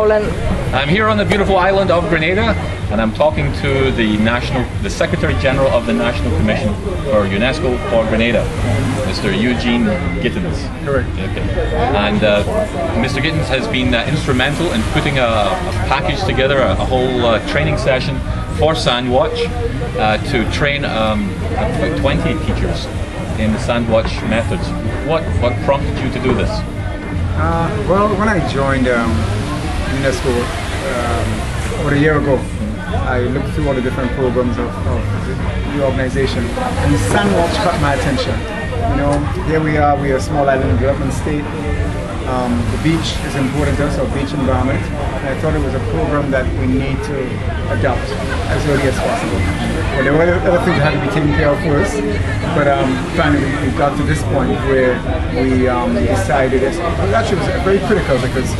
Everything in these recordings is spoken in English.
I'm here on the beautiful island of Grenada, and I'm talking to the Secretary General of the National Commission for UNESCO for Grenada, Mr. Eugene Gittens. Correct. Okay. And Mr. Gittens has been instrumental in putting a package together, a whole training session for Sandwatch to train about 20 teachers in the Sandwatch methods. What prompted you to do this? Well, when I joined UNESCO about a year ago, I looked through all the different programs of the organization, and Sandwatch caught my attention. You know, here we are a small island development state. The beach is important to us, our beach environment, and I thought it was a program that we need to adopt as early as possible. Well, there were other things that had to be taken care of first, but finally we got to this point where we decided it actually was very critical, because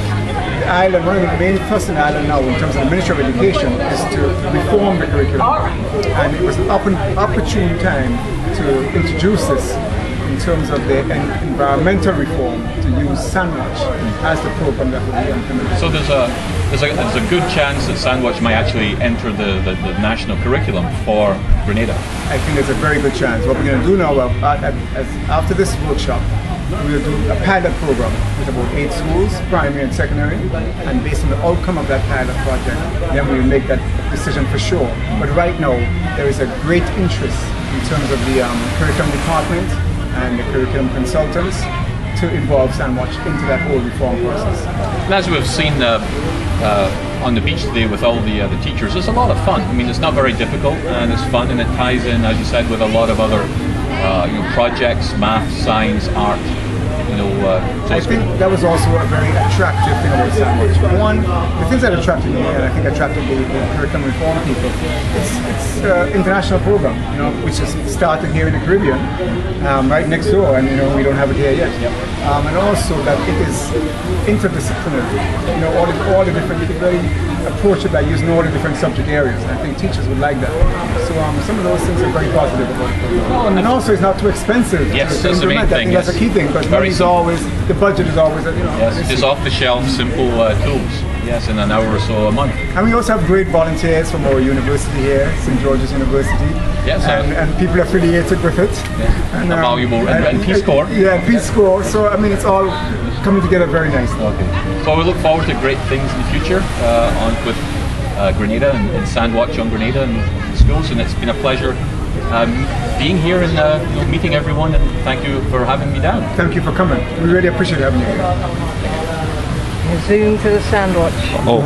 the island, one of the main thrust in the island now in terms of the Ministry of Education is to reform the curriculum, and it was an opportune time to introduce this in terms of the environmental reform, to use Sandwatch as the program that will be implemented. So there's a good chance that Sandwatch might actually enter the national curriculum for Grenada. I think there's a very good chance. What we're going to do now, after this workshop, we'll do a pilot program with about 8 schools, primary and secondary, and based on the outcome of that pilot project, then we'll make that decision for sure. But right now, there is a great interest in terms of the curriculum department and the curriculum consultants to involve Sandwatch into that whole reform process. And as we've seen on the beach today with all the teachers, it's a lot of fun. I mean, it's not very difficult, and it's fun, and it ties in, as you said, with a lot of other projects, math, science, art. I think that was also a very attractive thing about Sandwatch. One, the things that attracted me, and I think attracted the curriculum reform people, it's an international program, which is started here in the Caribbean, right next door, and we don't have it here yet. And also that it is interdisciplinary. All the different, you can really approach it by using all the different subject areas. And I think teachers would like that. So some of those things are very positive about it. And also, it's not too expensive. Yes, to that's the main thing. That's a key thing. But the budget is always, Yes, it's off-the-shelf, simple tools. Yes, in an hour or so a month. And we also have great volunteers from our university here, St. George's University. Yes, and people affiliated with it. Yeah. And valuable, and Peace Corps. Yeah, Peace Corps. So, I mean, it's all coming together very nicely. Okay. So we look forward to great things in the future with Grenada and Sandwatch on Grenada and schools, and it's been a pleasure being here and meeting everyone, and thank you for having me down. Thank you for coming. We really appreciate having you here. Zoom to the Sandwatch. Oh.